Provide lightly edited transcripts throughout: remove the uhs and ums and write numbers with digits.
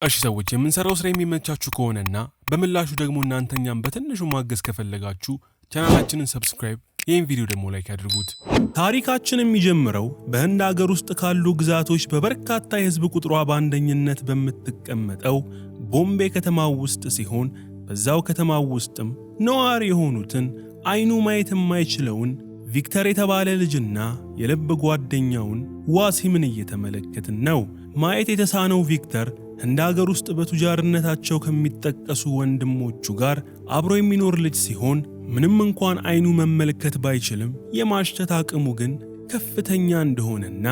እሺ ሰዎች የምንሰራው ስራ የሚመቻችሁ ከሆነና በምላሹ ደግሞ እናንተኛም በትንሹ ማገዝ ከፈለጋችሁ ቻናላችንን ሰብስክራይብ ይህን ቪዲዮ ደግሞ ላይክ ያድርጉት። ታሪካችን የሚጀምረው በህንድ ሀገር ውስጥ ካሉ ግዛቶች በበርካታ የህዝብ ቁጥሯ በአንደኝነት በምትቀመጠው ቦምቤ ከተማ ውስጥ ሲሆን በዛው ከተማ ውስጥም ነዋሪ የሆኑትን አይኑ ማየት የማይችለውን ቪክተር የተባለ ልጅና የልብ ጓደኛውን ዋሲምን እየተመለከትን ነው። ማየት የተሳነው ቪክተር ህንድ ሀገር ውስጥ በቱጃርነታቸው ከሚጠቀሱ ወንድሞቹ ጋር አብሮ የሚኖር ልጅ ሲሆን ምንም እንኳን አይኑ መመልከት ባይችልም የማሽተት አቅሙ ግን ከፍተኛ እንደሆነና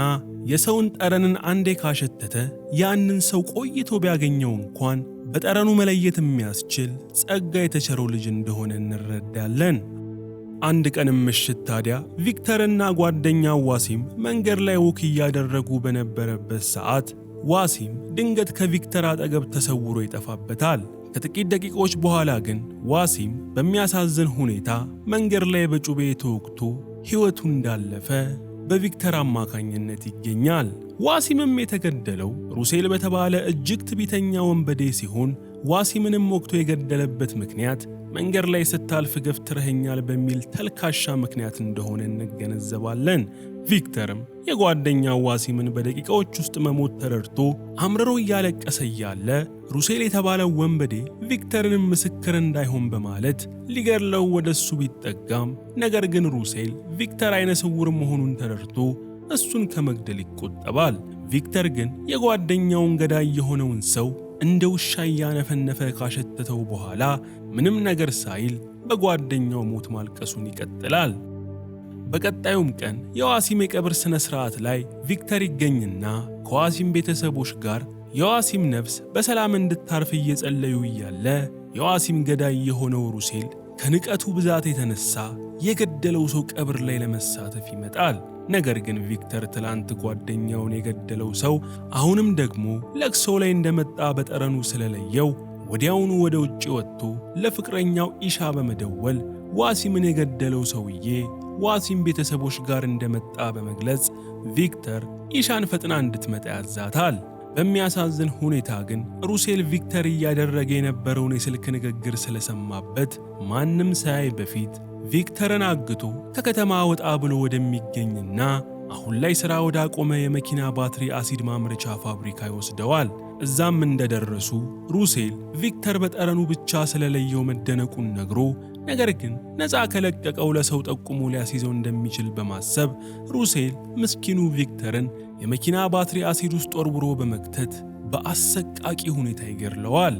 የሰውን ጠረንን አንዴ ካሸተተ ያንን ሰው ቆይቶ ቢያገኘው እንኳን በጠረኑ መለየት የሚያስችል ጸጋ የተቸረው ልጅ እንደሆነ እንረዳለን። አንድ ቀንም ምሽት ታዲያ ቪክተርና ጓደኛው ዋሲም መንገድ ላይ ወክ እያደረጉ በነበረበት ሰዓት ዋሲም ድንገት ከቪክተር አጠገብ ተሰውሮ ይጠፋበታል። ከጥቂት ደቂቃዎች በኋላ ግን ዋሲም በሚያሳዝን ሁኔታ መንገድ ላይ በጩቤ ተወግቶ ሕይወቱ እንዳለፈ በቪክተር አማካኝነት ይገኛል። ዋሲምም የተገደለው ሩሴል በተባለ እጅግ ትዕቢተኛ ወንበዴ ሲሆን ዋሲምንም ወቅቶ የገደለበት ምክንያት መንገድ ላይ ስታልፍ ገፍትረኸኛል በሚል ተልካሻ ምክንያት እንደሆነ እንገነዘባለን። ቪክተርም የጓደኛው ዋሲምን በደቂቃዎች ውስጥ መሞት ተረድቶ አምርሮ እያለቀሰ እያለ ሩሴል የተባለው ወንበዴ ቪክተርን ምስክር እንዳይሆን በማለት ሊገድለው ወደሱ ቢጠጋም ነገር ግን ሩሴል ቪክተር አይነ ስውር መሆኑን ተረድቶ እሱን ከመግደል ይቆጠባል። ቪክተር ግን የጓደኛውን ገዳይ የሆነውን ሰው እንደ ውሻ እያነፈነፈ ካሸተተው በኋላ ምንም ነገር ሳይል በጓደኛው ሞት ማልቀሱን ይቀጥላል። በቀጣዩም ቀን የዋሲም የቀብር ስነ ስርዓት ላይ ቪክተር ይገኝና ከዋሲም ቤተሰቦች ጋር የዋሲም ነፍስ በሰላም እንድታርፍ እየጸለዩ እያለ የዋሲም ገዳይ የሆነው ሩሴል ከንቀቱ ብዛት የተነሳ የገደለው ሰው ቀብር ላይ ለመሳተፍ ይመጣል። ነገር ግን ቪክተር ትላንት ጓደኛውን የገደለው ሰው አሁንም ደግሞ ለቅሶ ላይ እንደመጣ በጠረኑ ስለለየው ወዲያውኑ ወደ ውጪ ወጥቶ ለፍቅረኛው ኢሻ በመደወል ዋሲምን የገደለው ሰውዬ ዋሲም ቤተሰቦች ጋር እንደመጣ በመግለጽ ቪክተር ኢሻን ፈጥና እንድትመጣ ያዛታል። በሚያሳዝን ሁኔታ ግን ሩሴል ቪክተር እያደረገ የነበረውን የስልክ ንግግር ስለሰማበት ማንም ሳያይ በፊት ቪክተርን አግቶ ከከተማ ወጣ ብሎ ወደሚገኝና አሁን ላይ ሥራ ወዳቆመ የመኪና ባትሪ አሲድ ማምረቻ ፋብሪካ ይወስደዋል። እዛም እንደደረሱ ሩሴል ቪክተር በጠረኑ ብቻ ስለለየው መደነቁን ነግሮ ነገር ግን ነፃ ከለቀቀው ለሰው ጠቁሞ ሊያስይዘው እንደሚችል በማሰብ ሩሴል ምስኪኑ ቪክተርን የመኪና ባትሪ አሲድ ውስጥ ወርውሮ በመክተት በአሰቃቂ ሁኔታ ይገድለዋል።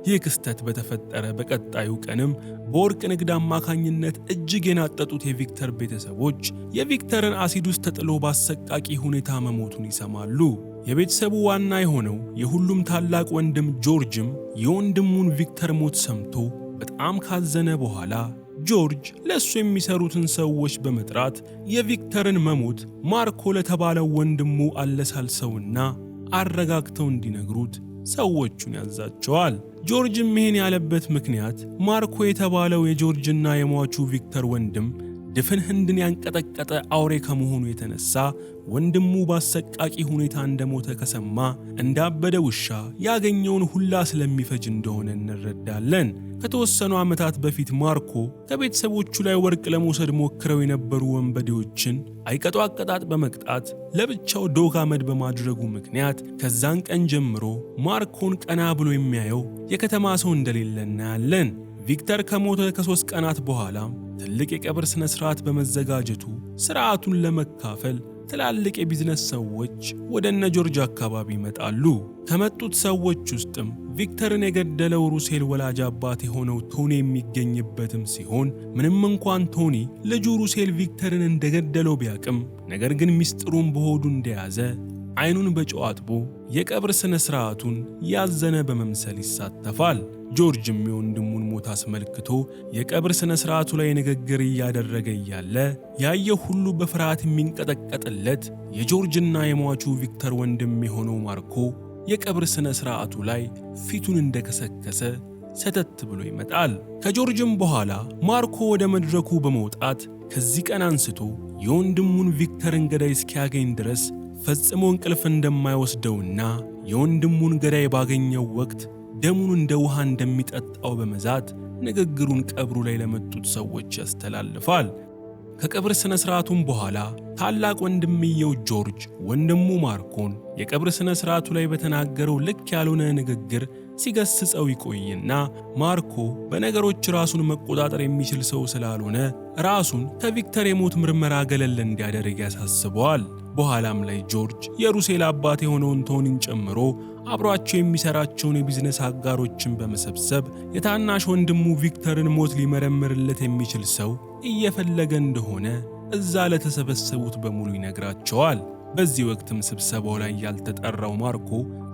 ይህ ክስተት በተፈጠረ በቀጣዩ ቀንም በወርቅ ንግድ አማካኝነት እጅግ የናጠጡት የቪክተር ቤተሰቦች የቪክተርን አሲድ ውስጥ ተጥሎ በአሰቃቂ ሁኔታ መሞቱን ይሰማሉ። የቤተሰቡ ዋና የሆነው የሁሉም ታላቅ ወንድም ጆርጅም የወንድሙን ቪክተር ሞት ሰምቶ በጣም ካዘነ በኋላ ጆርጅ ለሱ የሚሰሩትን ሰዎች በመጥራት የቪክተርን መሞት ማርኮ ለተባለው ወንድሙ አለሳልሰውና አረጋግተው እንዲነግሩት ሰዎቹን ያዛቸዋል። ጆርጅም ይህን ያለበት ምክንያት ማርኮ የተባለው የጆርጅና የሟቹ ቪክተር ወንድም ድፍን ህንድን ያንቀጠቀጠ አውሬ ከመሆኑ የተነሳ ወንድሙ በአሰቃቂ ሁኔታ እንደሞተ ከሰማ እንዳበደ ውሻ ያገኘውን ሁላ ስለሚፈጅ እንደሆነ እንረዳለን። ከተወሰኑ ዓመታት በፊት ማርኮ ከቤተሰቦቹ ላይ ወርቅ ለመውሰድ ሞክረው የነበሩ ወንበዴዎችን አይቀጡ አቀጣጥ በመቅጣት ለብቻው ዶግ አመድ በማድረጉ ምክንያት ከዛን ቀን ጀምሮ ማርኮን ቀና ብሎ የሚያየው የከተማ ሰው እንደሌለ እናያለን። ቪክተር ከሞተ ከ3 ቀናት በኋላ ትልቅ የቀብር ስነ ስርዓት በመዘጋጀቱ ስርዓቱን ለመካፈል ትላልቅ የቢዝነስ ሰዎች ወደ እነ ጆርጅ አካባቢ ይመጣሉ። ከመጡት ሰዎች ውስጥም ቪክተርን የገደለው ሩሴል ወላጅ አባት የሆነው ቶኒ የሚገኝበትም ሲሆን ምንም እንኳን ቶኒ ልጁ ሩሴል ቪክተርን እንደገደለው ቢያቅም ነገር ግን ሚስጥሩን በሆዱ እንደያዘ አይኑን በጨው አጥቦ የቀብር ስነ ስርዓቱን ያዘነ በመምሰል ይሳተፋል። ጆርጅም የወንድሙን ሞት አስመልክቶ የቀብር ስነ ስርዓቱ ላይ ንግግር እያደረገ እያለ ያየው ሁሉ በፍርሃት የሚንቀጠቀጥለት የጆርጅና የሟቹ ቪክተር ወንድም የሆነው ማርኮ የቀብር ስነ ስርዓቱ ላይ ፊቱን እንደከሰከሰ ሰተት ብሎ ይመጣል። ከጆርጅም በኋላ ማርኮ ወደ መድረኩ በመውጣት ከዚህ ቀን አንስቶ የወንድሙን ቪክተርን ገዳይ እስኪያገኝ ድረስ ፈጽሞ እንቅልፍ እንደማይወስደውና የወንድሙን ገዳይ ባገኘው ወቅት ደሙን እንደ ውሃ እንደሚጠጣው በመዛት ንግግሩን ቀብሩ ላይ ለመጡት ሰዎች ያስተላልፋል። ከቀብር ስነ ስርዓቱም በኋላ ታላቅ ወንድምየው ጆርጅ ወንድሙ ማርኮን የቀብር ስነ ስርዓቱ ላይ በተናገረው ልክ ያልሆነ ንግግር ሲገስጸው ይቆይና ማርኮ በነገሮች ራሱን መቆጣጠር የሚችል ሰው ስላልሆነ ራሱን ከቪክተር የሞት ምርመራ ገለል እንዲያደርግ ያሳስበዋል። በኋላም ላይ ጆርጅ የሩሴል አባት የሆነውን ቶኒን ጨምሮ አብሯቸው የሚሰራቸውን የቢዝነስ አጋሮችን በመሰብሰብ የታናሽ ወንድሙ ቪክተርን ሞት ሊመረምርለት የሚችል ሰው እየፈለገ እንደሆነ እዛ ለተሰበሰቡት በሙሉ ይነግራቸዋል። በዚህ ወቅትም ስብሰባው ላይ ያልተጠራው ማርኮ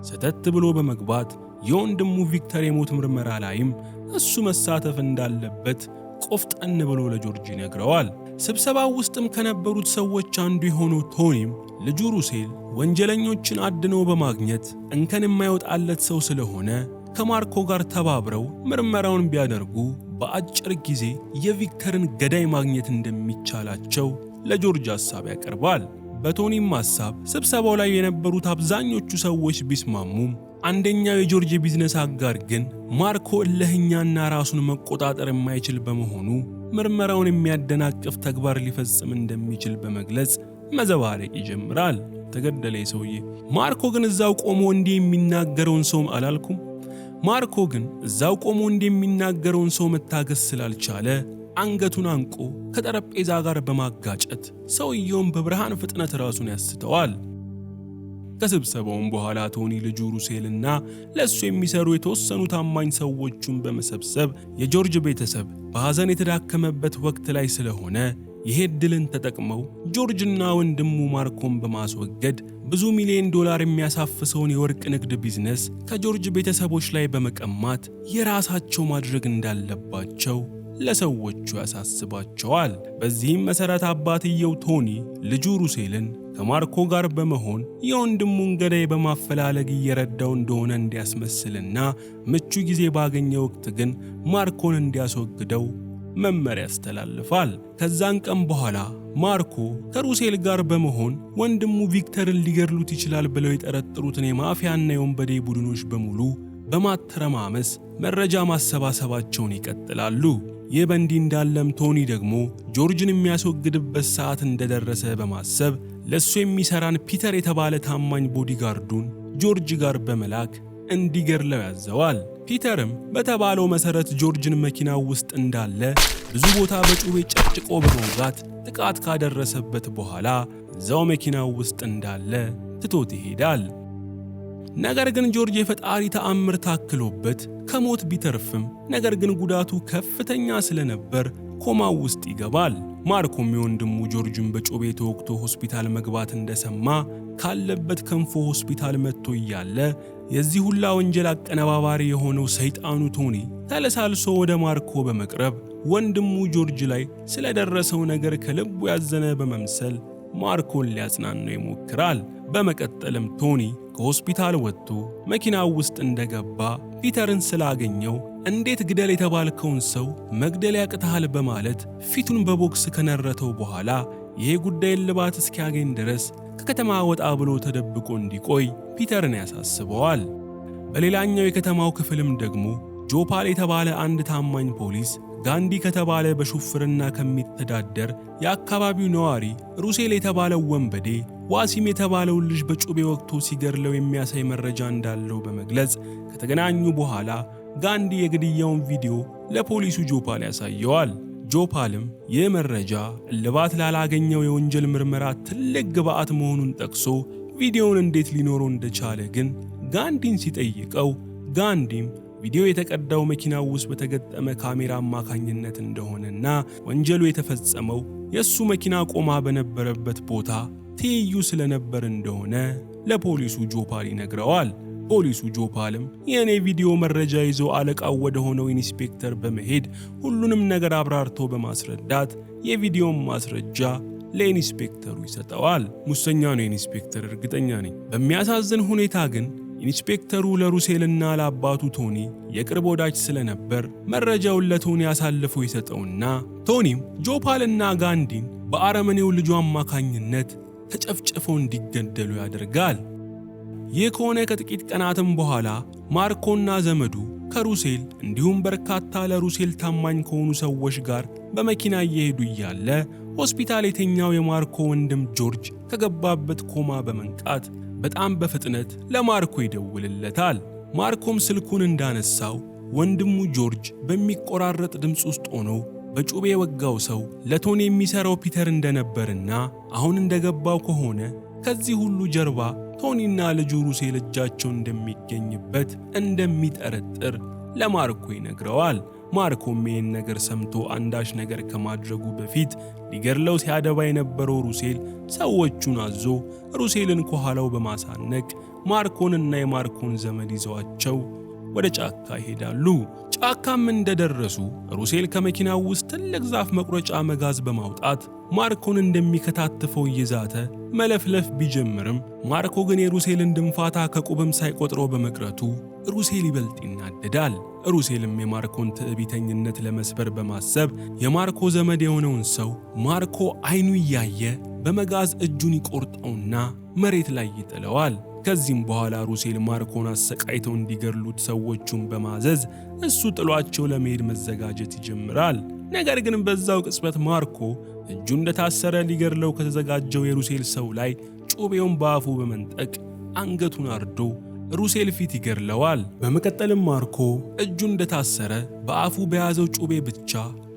ሰተት ብሎ በመግባት የወንድሙ ቪክተር የሞት ምርመራ ላይም እሱ መሳተፍ እንዳለበት ቆፍጠን ብሎ ለጆርጅ ይነግረዋል። ስብሰባው ውስጥም ከነበሩት ሰዎች አንዱ የሆነው ቶኒም ልጁ ሩሴል ወንጀለኞችን አድኖ በማግኘት እንከን የማይወጣለት ሰው ስለሆነ ከማርኮ ጋር ተባብረው ምርመራውን ቢያደርጉ በአጭር ጊዜ የቪክተርን ገዳይ ማግኘት እንደሚቻላቸው ለጆርጅ ሐሳብ ያቀርባል። በቶኒም ሐሳብ ስብሰባው ላይ የነበሩት አብዛኞቹ ሰዎች ቢስማሙም አንደኛው የጆርጅ የቢዝነስ አጋር ግን ማርኮ እልህኛና ራሱን መቆጣጠር የማይችል በመሆኑ ምርመራውን የሚያደናቅፍ ተግባር ሊፈጽም እንደሚችል በመግለጽ መዘባረቅ ይጀምራል። ተገደለ ሰውዬ። ማርኮ ግን እዛው ቆሞ እንዲህ የሚናገረውን ሰው አላልኩም። ማርኮ ግን እዛው ቆሞ እንዲህ የሚናገረውን ሰው መታገስ ስላልቻለ አንገቱን አንቆ ከጠረጴዛ ጋር በማጋጨት ሰውየውን በብርሃን ፍጥነት ራሱን ያስተዋል። ከስብሰባውም በኋላ ቶኒ ልጁ ሩሴልና ለሱ የሚሰሩ የተወሰኑ ታማኝ ሰዎችን በመሰብሰብ የጆርጅ ቤተሰብ በሐዘን የተዳከመበት ወቅት ላይ ስለሆነ ይሄ ዕድልን ተጠቅመው ጆርጅና ወንድሙ ማርኮን በማስወገድ ብዙ ሚሊዮን ዶላር የሚያሳፍሰውን የወርቅ ንግድ ቢዝነስ ከጆርጅ ቤተሰቦች ላይ በመቀማት የራሳቸው ማድረግ እንዳለባቸው ለሰዎቹ ያሳስባቸዋል። በዚህም መሰረት አባትየው ቶኒ ልጁ ሩሴልን ከማርኮ ጋር በመሆን የወንድሙን ገዳይ በማፈላለግ እየረዳው እንደሆነ እንዲያስመስልና ምቹ ጊዜ ባገኘ ወቅት ግን ማርኮን እንዲያስወግደው መመሪያ ያስተላልፋል። ከዛን ቀን በኋላ ማርኮ ከሩሴል ጋር በመሆን ወንድሙ ቪክተርን ሊገድሉት ይችላል ብለው የጠረጠሩትን የማፊያና የወንበዴ ቡድኖች በሙሉ በማተረማመስ መረጃ ማሰባሰባቸውን ይቀጥላሉ። ይህ በእንዲህ እንዳለም ቶኒ ደግሞ ጆርጅን የሚያስወግድበት ሰዓት እንደደረሰ በማሰብ ለሱ የሚሰራን ፒተር የተባለ ታማኝ ቦዲጋርዱን ጆርጅ ጋር በመላክ እንዲገድለው ያዘዋል። ፒተርም በተባለው መሰረት ጆርጅን መኪናው ውስጥ እንዳለ ብዙ ቦታ በጩቤ ጨቅጭቆ በመውጋት ጥቃት ካደረሰበት በኋላ እዛው መኪናው ውስጥ እንዳለ ትቶት ይሄዳል። ነገር ግን ጆርጅ የፈጣሪ ተአምር ታክሎበት ከሞት ቢተርፍም ነገር ግን ጉዳቱ ከፍተኛ ስለነበር ኮማው ውስጥ ይገባል። ማርኮም የወንድሙ ጆርጅን በጩቤ ተወግቶ ሆስፒታል መግባት እንደሰማ ካለበት ከንፎ ሆስፒታል መጥቶ እያለ የዚህ ሁላ ወንጀል አቀነባባሪ የሆነው ሰይጣኑ ቶኒ ተለሳልሶ ወደ ማርኮ በመቅረብ ወንድሙ ጆርጅ ላይ ስለደረሰው ነገር ከልቡ ያዘነ በመምሰል ማርኮን ሊያጽናናው ይሞክራል። በመቀጠልም ቶኒ ከሆስፒታል ወጥቶ መኪናው ውስጥ እንደገባ ፒተርን ስላገኘው እንዴት ግደል የተባልከውን ሰው መግደል ያቅታል በማለት ፊቱን በቦክስ ከነረተው በኋላ ይሄ ጉዳይ እልባት እስኪያገኝ ድረስ ከከተማ ወጣ ብሎ ተደብቆ እንዲቆይ ፒተርን ያሳስበዋል። በሌላኛው የከተማው ክፍልም ደግሞ ጆፓል የተባለ አንድ ታማኝ ፖሊስ ጋንዲ ከተባለ በሹፍርና ከሚተዳደር የአካባቢው ነዋሪ ሩሴል የተባለው ወንበዴ ዋሲም የተባለውን ልጅ በጩቤ ወቅቶ ሲገድለው የሚያሳይ መረጃ እንዳለው በመግለጽ ከተገናኙ በኋላ ጋንዲ የግድያውን ቪዲዮ ለፖሊሱ ጆፓል ያሳየዋል። ጆፓልም ይህ መረጃ እልባት ላላገኘው የወንጀል ምርመራ ትልቅ ግብዓት መሆኑን ጠቅሶ ቪዲዮውን እንዴት ሊኖረው እንደቻለ ግን ጋንዲን ሲጠይቀው ጋንዲም ቪዲዮ የተቀዳው መኪናው ውስጥ በተገጠመ ካሜራ አማካኝነት እንደሆነና ወንጀሉ የተፈጸመው የሱ መኪና ቆማ በነበረበት ቦታ ትይዩ ስለነበር እንደሆነ ለፖሊሱ ጆፓል ይነግረዋል። ፖሊሱ ጆፓልም የኔ ቪዲዮ መረጃ ይዞ አለቃው ወደ ሆነው ኢንስፔክተር በመሄድ ሁሉንም ነገር አብራርቶ በማስረዳት የቪዲዮን ማስረጃ ለኢንስፔክተሩ ይሰጠዋል። ሙሰኛ ነው ኢንስፔክተር፣ እርግጠኛ ነኝ። በሚያሳዝን ሁኔታ ግን ኢንስፔክተሩ ለሩሴልና ለአባቱ ቶኒ የቅርብ ወዳጅ ስለነበር መረጃውን ለቶኒ አሳልፎ ይሰጠውና ቶኒም ጆፓልና ጋንዲን በአረመኔው ልጁ አማካኝነት ተጨፍጭፈው እንዲገደሉ ያደርጋል። ይህ ከሆነ ከጥቂት ቀናትም በኋላ ማርኮና ዘመዱ ከሩሴል እንዲሁም በርካታ ለሩሴል ታማኝ ከሆኑ ሰዎች ጋር በመኪና እየሄዱ እያለ ሆስፒታል የተኛው የማርኮ ወንድም ጆርጅ ከገባበት ኮማ በመንቃት በጣም በፍጥነት ለማርኮ ይደውልለታል። ማርኮም ስልኩን እንዳነሳው ወንድሙ ጆርጅ በሚቆራረጥ ድምፅ ውስጥ ሆኖ በጩቤ የወጋው ሰው ለቶኒ የሚሰራው ፒተር እንደነበርና አሁን እንደገባው ከሆነ ከዚህ ሁሉ ጀርባ ቶኒና ልጁ ሩሴል እጃቸው እንደሚገኝበት እንደሚጠረጥር ለማርኮ ይነግረዋል። ማርኮም ይህን ነገር ሰምቶ አንዳች ነገር ከማድረጉ በፊት ሊገድለው ሲያደባ የነበረው ሩሴል ሰዎቹን አዞ ሩሴልን ከኋላው በማሳነቅ ማርኮንና የማርኮን ዘመድ ይዘዋቸው ወደ ጫካ ይሄዳሉ። ጫካም እንደደረሱ ሩሴል ከመኪናው ውስጥ ትልቅ ዛፍ መቁረጫ መጋዝ በማውጣት ማርኮን እንደሚከታተፈው እየዛተ መለፍለፍ ቢጀምርም ማርኮ ግን የሩሴልን ድንፋታ ከቁብም ሳይቆጥረው በመቅረቱ ሩሴል ይበልጥ ይናደዳል። ሩሴልም የማርኮን ትዕቢተኝነት ለመስበር በማሰብ የማርኮ ዘመድ የሆነውን ሰው ማርኮ አይኑ እያየ በመጋዝ እጁን ይቆርጠውና መሬት ላይ ይጥለዋል። ከዚህም በኋላ ሩሴል ማርኮን አሰቃይተው እንዲገድሉት ሰዎቹን በማዘዝ እሱ ጥሏቸው ለመሄድ መዘጋጀት ይጀምራል። ነገር ግን በዛው ቅጽበት ማርኮ እጁ እንደታሰረ ሊገድለው ከተዘጋጀው የሩሴል ሰው ላይ ጩቤውን በአፉ በመንጠቅ አንገቱን አርዶ ሩሴል ፊት ይገድለዋል። በመቀጠልም ማርኮ እጁ እንደታሰረ በአፉ በያዘው ጩቤ ብቻ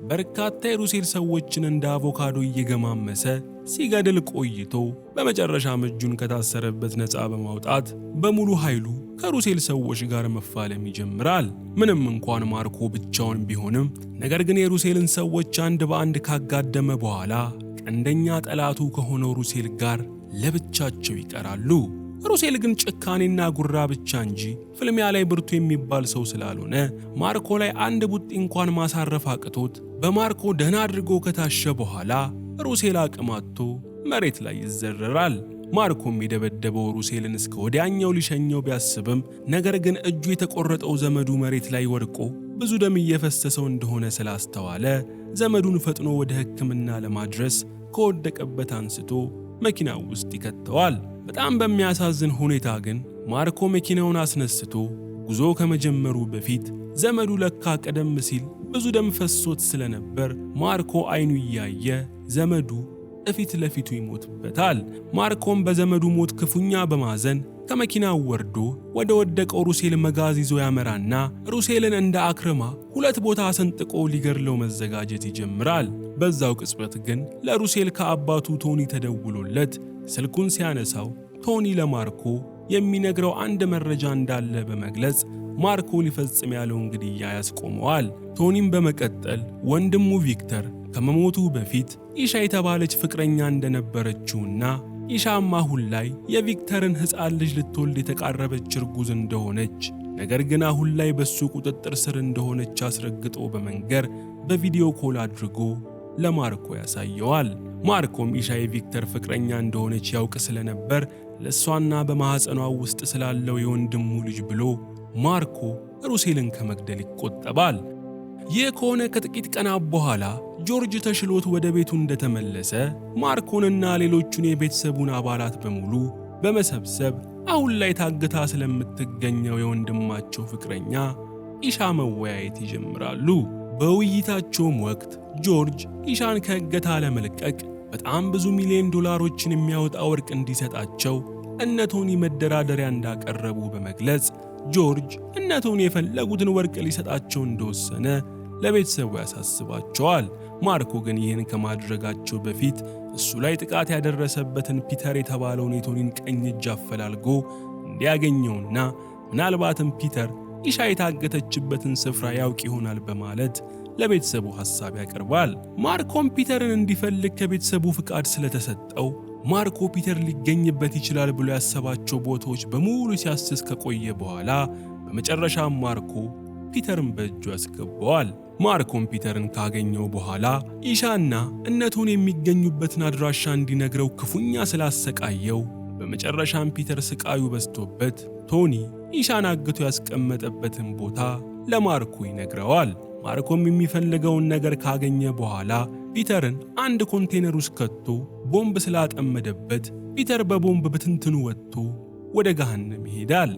በርካታ የሩሴል ሰዎችን እንደ አቮካዶ እየገማመሰ ሲገድል ቆይቶ በመጨረሻም እጁን ከታሰረበት ነፃ በማውጣት በሙሉ ኃይሉ ከሩሴል ሰዎች ጋር መፋለም ይጀምራል። ምንም እንኳን ማርኮ ብቻውን ቢሆንም ነገር ግን የሩሴልን ሰዎች አንድ በአንድ ካጋደመ በኋላ ቀንደኛ ጠላቱ ከሆነው ሩሴል ጋር ለብቻቸው ይቀራሉ። ሩሴል ግን ጭካኔና ጉራ ብቻ እንጂ ፍልሚያ ላይ ብርቱ የሚባል ሰው ስላልሆነ ማርኮ ላይ አንድ ቡጢ እንኳን ማሳረፍ አቅቶት በማርኮ ደህና አድርጎ ከታሸ በኋላ ሩሴል አቅም አጥቶ መሬት ላይ ይዘረራል። ማርኮም የደበደበው ሩሴልን እስከ ወዲያኛው ሊሸኘው ቢያስብም ነገር ግን እጁ የተቆረጠው ዘመዱ መሬት ላይ ወድቆ ብዙ ደም እየፈሰሰው እንደሆነ ስላስተዋለ ዘመዱን ፈጥኖ ወደ ሕክምና ለማድረስ ከወደቀበት አንስቶ መኪናው ውስጥ ይከተዋል። በጣም በሚያሳዝን ሁኔታ ግን ማርኮ መኪናውን አስነስቶ ጉዞ ከመጀመሩ በፊት ዘመዱ ለካ ቀደም ሲል ብዙ ደም ፈሶት ስለነበር ማርኮ አይኑ እያየ ዘመዱ እፊት ለፊቱ ይሞትበታል። ማርኮም በዘመዱ ሞት ክፉኛ በማዘን ከመኪናው ወርዶ ወደ ወደቀው ሩሴል መጋዝ ይዞ ያመራና ሩሴልን እንደ አክርማ ሁለት ቦታ ሰንጥቆ ሊገድለው መዘጋጀት ይጀምራል። በዛው ቅጽበት ግን ለሩሴል ከአባቱ ቶኒ ተደውሎለት ስልኩን ሲያነሳው ቶኒ ለማርኮ የሚነግረው አንድ መረጃ እንዳለ በመግለጽ ማርኮ ሊፈጽም ያለውን ግድያ ያስቆመዋል። ቶኒም በመቀጠል ወንድሙ ቪክተር ከመሞቱ በፊት ኢሻ የተባለች ፍቅረኛ እንደነበረችውና ኢሻም አሁን ላይ የቪክተርን ሕፃን ልጅ ልትወልድ የተቃረበች እርጉዝ እንደሆነች ነገር ግን አሁን ላይ በሱ ቁጥጥር ስር እንደሆነች አስረግጦ በመንገር በቪዲዮ ኮል አድርጎ ለማርኮ ያሳየዋል። ማርኮም ኢሻ የቪክተር ፍቅረኛ እንደሆነች ያውቅ ስለነበር ለሷና በማህፀኗ ውስጥ ስላለው የወንድሙ ልጅ ብሎ ማርኮ ሩሴልን ከመግደል ይቆጠባል። ይህ ከሆነ ከጥቂት ቀናት በኋላ ጆርጅ ተሽሎት ወደ ቤቱ እንደተመለሰ ማርኮንና ሌሎቹን የቤተሰቡን አባላት በሙሉ በመሰብሰብ አሁን ላይ ታግታ ስለምትገኘው የወንድማቸው ፍቅረኛ ኢሻ መወያየት ይጀምራሉ። በውይይታቸውም ወቅት ጆርጅ ኢሻን ከእገታ ለመልቀቅ በጣም ብዙ ሚሊዮን ዶላሮችን የሚያወጣ ወርቅ እንዲሰጣቸው እነ ቶኒ መደራደሪያ እንዳቀረቡ በመግለጽ ጆርጅ እነ ቶኒ የፈለጉትን ወርቅ ሊሰጣቸው እንደወሰነ ለቤተሰቡ ያሳስባቸዋል። ማርኮ ግን ይህን ከማድረጋቸው በፊት እሱ ላይ ጥቃት ያደረሰበትን ፒተር የተባለውን የቶኒን ቀኝ እጅ አፈላልጎ እንዲያገኘውና ምናልባትም ፒተር ኢሻ የታገተችበትን ስፍራ ያውቅ ይሆናል በማለት ለቤተሰቡ ሐሳብ ያቀርባል። ማርኮም ፒተርን እንዲፈልግ ከቤተሰቡ ፍቃድ ስለተሰጠው ማርኮ ፒተር ሊገኝበት ይችላል ብሎ ያሰባቸው ቦታዎች በሙሉ ሲያስስ ከቆየ በኋላ በመጨረሻም ማርኮ ፒተርን በእጁ ያስገባዋል። ማርኮም ፒተርን ካገኘው በኋላ ኢሻና እነ ቶኒ የሚገኙበትን አድራሻ እንዲነግረው ክፉኛ ስላሰቃየው በመጨረሻም ፒተር ስቃዩ በዝቶበት ቶኒ ኢሻን አግቶ ያስቀመጠበትን ቦታ ለማርኮ ይነግረዋል። ማርኮም የሚፈልገውን ነገር ካገኘ በኋላ ፒተርን አንድ ኮንቴነር ውስጥ ከቶ ቦምብ ስላጠመደበት ፒተር በቦምብ በትንትኑ ወጥቶ ወደ ገሃነም ይሄዳል።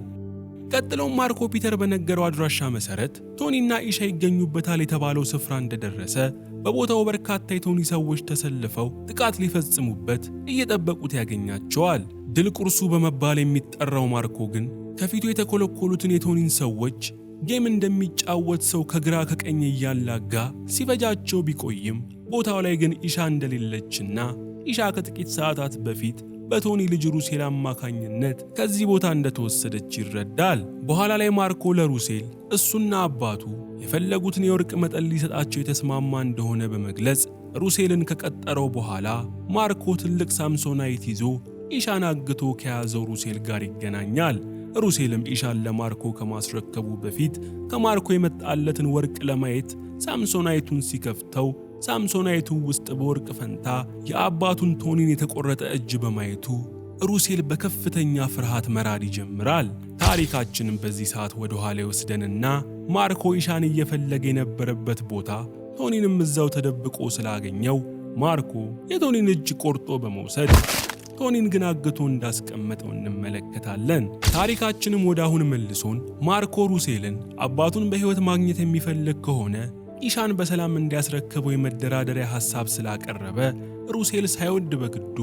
ቀጥሎም ማርኮ ፒተር በነገረው አድራሻ መሰረት ቶኒና ኢሻ ይገኙበታል የተባለው ስፍራ እንደደረሰ በቦታው በርካታ የቶኒ ሰዎች ተሰልፈው ጥቃት ሊፈጽሙበት እየጠበቁት ያገኛቸዋል። ድል ቁርሱ በመባል የሚጠራው ማርኮ ግን ከፊቱ የተኮለኮሉትን የቶኒን ሰዎች ጌም እንደሚጫወት ሰው ከግራ ከቀኝ እያላጋ ሲፈጃቸው ቢቆይም ቦታው ላይ ግን ኢሻ እንደሌለችና ኢሻ ከጥቂት ሰዓታት በፊት በቶኒ ልጅ ሩሴል አማካኝነት ከዚህ ቦታ እንደተወሰደች ይረዳል። በኋላ ላይ ማርኮ ለሩሴል እሱና አባቱ የፈለጉትን የወርቅ መጠን ሊሰጣቸው የተስማማ እንደሆነ በመግለጽ ሩሴልን ከቀጠረው በኋላ ማርኮ ትልቅ ሳምሶናይት ይዞ ኢሻን አግቶ ከያዘው ሩሴል ጋር ይገናኛል። ሩሴልም ኢሻን ለማርኮ ከማስረከቡ በፊት ከማርኮ የመጣለትን ወርቅ ለማየት ሳምሶናይቱን ሲከፍተው ሳምሶናይቱ ውስጥ በወርቅ ፈንታ የአባቱን ቶኒን የተቆረጠ እጅ በማየቱ ሩሴል በከፍተኛ ፍርሃት መራድ ይጀምራል። ታሪካችንም በዚህ ሰዓት ወደ ኋላ ይወስደንና ማርኮ ኢሻን እየፈለገ የነበረበት ቦታ ቶኒንም እዛው ተደብቆ ስላገኘው ማርኮ የቶኒን እጅ ቆርጦ በመውሰድ ቶኒን ግን አግቶ እንዳስቀመጠው እንመለከታለን። ታሪካችንም ወደ አሁን መልሶን ማርኮ ሩሴልን አባቱን በሕይወት ማግኘት የሚፈልግ ከሆነ ኢሻን በሰላም እንዲያስረክበው የመደራደሪያ ሐሳብ ስላቀረበ ሩሴል ሳይወድ በግዱ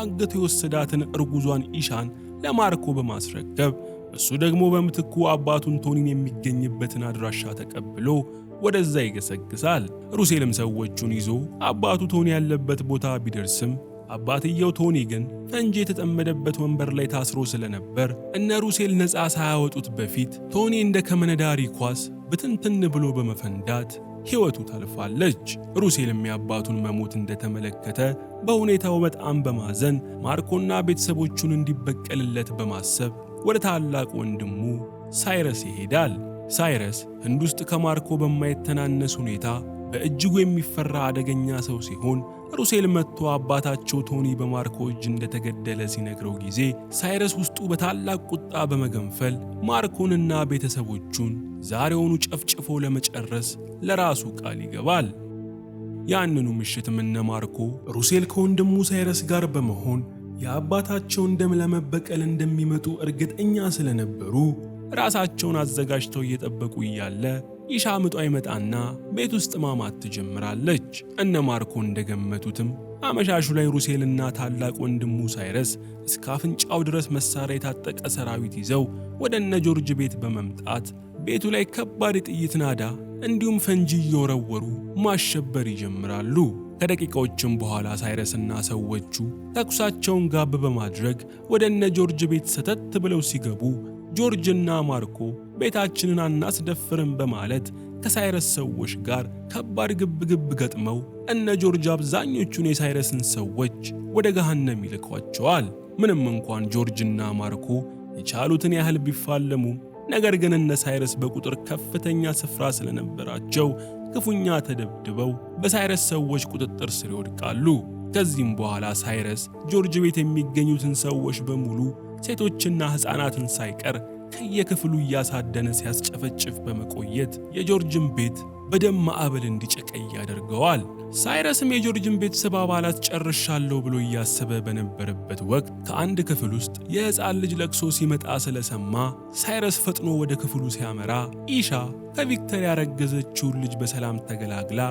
አግቶ የወሰዳትን እርጉዟን ኢሻን ለማርኮ በማስረከብ እሱ ደግሞ በምትኩ አባቱን ቶኒን የሚገኝበትን አድራሻ ተቀብሎ ወደዛ ይገሰግሳል። ሩሴልም ሰዎቹን ይዞ አባቱ ቶኒ ያለበት ቦታ ቢደርስም አባትየው ቶኒ ግን ፈንጂ የተጠመደበት ወንበር ላይ ታስሮ ስለነበር እነ ሩሴል ነፃ ሳያወጡት በፊት ቶኒ እንደ ከመነዳሪ ኳስ ብትንትን ብሎ በመፈንዳት ሕይወቱ ታልፋለች። ሩሴልም የአባቱን መሞት እንደተመለከተ በሁኔታው በጣም በማዘን ማርኮና ቤተሰቦቹን እንዲበቀልለት በማሰብ ወደ ታላቅ ወንድሙ ሳይረስ ይሄዳል። ሳይረስ ህንድ ውስጥ ከማርኮ በማይተናነስ ሁኔታ በእጅጉ የሚፈራ አደገኛ ሰው ሲሆን ሩሴል መጥቶ አባታቸው ቶኒ በማርኮ እጅ እንደተገደለ ሲነግረው ጊዜ ሳይረስ ውስጡ በታላቅ ቁጣ በመገንፈል ማርኮንና ቤተሰቦቹን ዛሬውኑ ጨፍጭፎ ለመጨረስ ለራሱ ቃል ይገባል። ያንኑ ምሽትም እነ ማርኮ ሩሴል ከወንድሙ ሳይረስ ጋር በመሆን የአባታቸውን ደም ለመበቀል እንደሚመጡ እርግጠኛ ስለነበሩ ራሳቸውን አዘጋጅተው እየጠበቁ እያለ ኢሻ ምጧ ይመጣና ቤት ውስጥ ማማት ትጀምራለች። እነ ማርኮ እንደገመቱትም አመሻሹ ላይ ሩሴልና ታላቅ ወንድሙ ሳይረስ እስከ አፍንጫው ድረስ መሳሪያ የታጠቀ ሰራዊት ይዘው ወደ እነ ጆርጅ ቤት በመምጣት ቤቱ ላይ ከባድ የጥይት ናዳ እንዲሁም ፈንጂ እየወረወሩ ማሸበር ይጀምራሉ። ከደቂቃዎችም በኋላ ሳይረስና ሰዎቹ ተኩሳቸውን ጋብ በማድረግ ወደ እነ ጆርጅ ቤት ሰተት ብለው ሲገቡ ጆርጅና ማርኮ ቤታችንን አናስደፍርም በማለት ከሳይረስ ሰዎች ጋር ከባድ ግብግብ ገጥመው እነ ጆርጅ አብዛኞቹን የሳይረስን ሰዎች ወደ ገሃነም ይልኳቸዋል። ምንም እንኳን ጆርጅና ማርኮ የቻሉትን ያህል ቢፋለሙ፣ ነገር ግን እነ ሳይረስ በቁጥር ከፍተኛ ስፍራ ስለነበራቸው ክፉኛ ተደብድበው በሳይረስ ሰዎች ቁጥጥር ስር ይወድቃሉ። ከዚህም በኋላ ሳይረስ ጆርጅ ቤት የሚገኙትን ሰዎች በሙሉ ሴቶችና ሕፃናትን ሳይቀር ከየክፍሉ እያሳደነ ሲያስጨፈጭፍ በመቆየት የጆርጅን ቤት በደም ማዕበል እንዲጨቀይ ያደርገዋል። ሳይረስም የጆርጅን ቤተሰብ አባላት ጨርሻለሁ ብሎ እያሰበ በነበረበት ወቅት ከአንድ ክፍል ውስጥ የሕፃን ልጅ ለቅሶ ሲመጣ ስለሰማ ሳይረስ ፈጥኖ ወደ ክፍሉ ሲያመራ ኢሻ ከቪክተር ያረገዘችውን ልጅ በሰላም ተገላግላ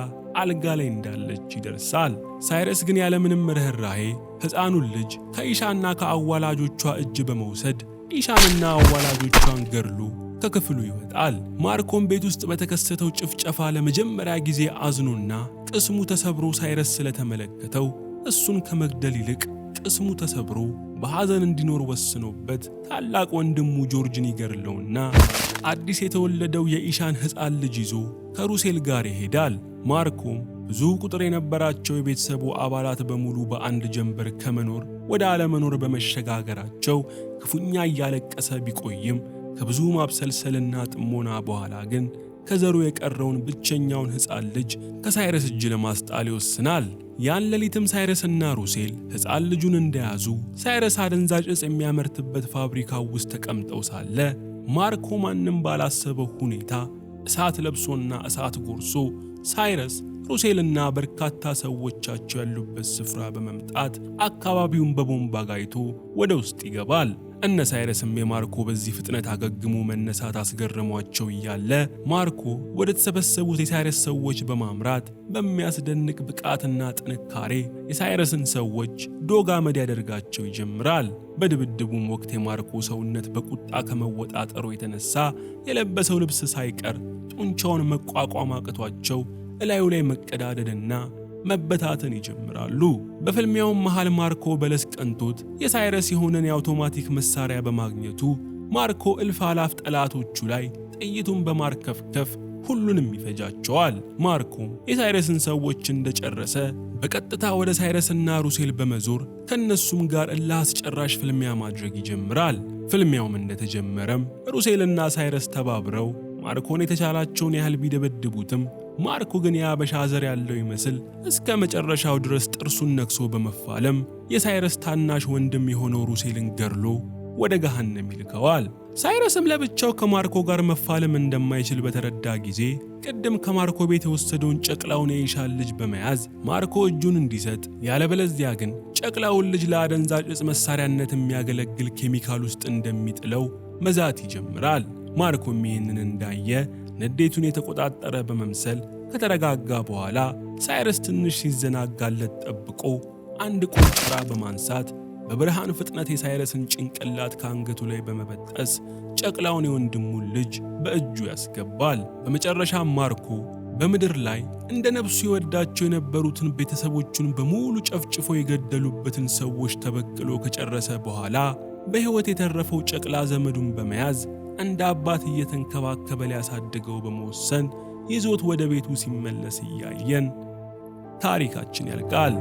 አልጋ ላይ እንዳለች ይደርሳል። ሳይረስ ግን ያለምንም ርህራሄ ሕፃኑን ልጅ ከኢሻና ከአዋላጆቿ እጅ በመውሰድ ኢሻንና አዋላጆቿን ገድሎ ከክፍሉ ይወጣል። ማርኮም ቤት ውስጥ በተከሰተው ጭፍጨፋ ለመጀመሪያ ጊዜ አዝኖና ቅስሙ ተሰብሮ ሳይረስ ስለተመለከተው እሱን ከመግደል ይልቅ ቅስሙ ተሰብሮ በሐዘን እንዲኖር ወስኖበት ታላቅ ወንድሙ ጆርጅን ይገድለውና አዲስ የተወለደው የኢሻን ሕፃን ልጅ ይዞ ከሩሴል ጋር ይሄዳል። ማርኮም ብዙ ቁጥር የነበራቸው የቤተሰቡ አባላት በሙሉ በአንድ ጀንበር ከመኖር ወደ አለመኖር በመሸጋገራቸው ክፉኛ እያለቀሰ ቢቆይም ከብዙ ማብሰልሰልና ጥሞና በኋላ ግን ከዘሩ የቀረውን ብቸኛውን ሕፃን ልጅ ከሳይረስ እጅ ለማስጣል ይወስናል። ያን ሌሊትም ሳይረስና ሩሴል ሕፃን ልጁን እንደያዙ ሳይረስ አደንዛዥ ዕፅ የሚያመርትበት ፋብሪካው ውስጥ ተቀምጠው ሳለ ማርኮ ማንም ባላሰበው ሁኔታ እሳት ለብሶና እሳት ጎርሶ ሳይረስ ሩሴልና በርካታ ሰዎቻቸው ያሉበት ስፍራ በመምጣት አካባቢውን በቦምብ አጋይቶ ወደ ውስጥ ይገባል። እነ ሳይረስም የማርኮ በዚህ ፍጥነት አገግሞ መነሳት አስገርሟቸው እያለ ማርኮ ወደ ተሰበሰቡት የሳይረስ ሰዎች በማምራት በሚያስደንቅ ብቃትና ጥንካሬ የሳይረስን ሰዎች ዶግ አመድ ያደርጋቸው ይጀምራል። በድብድቡም ወቅት የማርኮ ሰውነት በቁጣ ከመወጣጠሩ የተነሳ የለበሰው ልብስ ሳይቀር ጡንቻውን መቋቋም አቅቷቸው እላዩ ላይ መቀዳደድና መበታተን ይጀምራሉ። በፍልሚያውም መሃል ማርኮ በለስ ቀንቶት የሳይረስ የሆነን የአውቶማቲክ መሳሪያ በማግኘቱ ማርኮ እልፍ አላፍ ጠላቶቹ ላይ ጥይቱን በማርከፍከፍ ሁሉንም ይፈጃቸዋል። ማርኮ የሳይረስን ሰዎች እንደጨረሰ በቀጥታ ወደ ሳይረስና ሩሴል በመዞር ከነሱም ጋር እልህ አስጨራሽ ፍልሚያ ማድረግ ይጀምራል። ፍልሚያውም እንደተጀመረም ሩሴልና ሳይረስ ተባብረው ማርኮን የተቻላቸውን ያህል ቢደበድቡትም ማርኮ ግን የአበሻ ዘር ያለው ይመስል እስከ መጨረሻው ድረስ ጥርሱን ነክሶ በመፋለም የሳይረስ ታናሽ ወንድም የሆነው ሩሴልን ገድሎ ወደ ገሃነም ይልከዋል። ሳይረስም ለብቻው ከማርኮ ጋር መፋለም እንደማይችል በተረዳ ጊዜ ቅድም ከማርኮ ቤት የወሰደውን ጨቅላውን የኢሻን ልጅ በመያዝ ማርኮ እጁን እንዲሰጥ ያለበለዚያ ግን ጨቅላውን ልጅ ለአደንዛዥ ዕፅ መሳሪያነት የሚያገለግል ኬሚካል ውስጥ እንደሚጥለው መዛት ይጀምራል። ማርኮም ይህንን እንዳየ ንዴቱን የተቆጣጠረ በመምሰል ከተረጋጋ በኋላ ሳይረስ ትንሽ ሲዘናጋለት ጠብቆ አንድ ቆንጨራ በማንሳት በብርሃን ፍጥነት የሳይረስን ጭንቅላት ከአንገቱ ላይ በመበጠስ ጨቅላውን የወንድሙን ልጅ በእጁ ያስገባል። በመጨረሻም ማርኮ በምድር ላይ እንደ ነፍሱ ይወዳቸው የነበሩትን ቤተሰቦቹን በሙሉ ጨፍጭፎ የገደሉበትን ሰዎች ተበቅሎ ከጨረሰ በኋላ በሕይወት የተረፈው ጨቅላ ዘመዱን በመያዝ እንደ አባት እየተንከባከበ ሊያሳድገው በመወሰን ይዞት ወደ ቤቱ ሲመለስ እያየን ታሪካችን ያልቃል።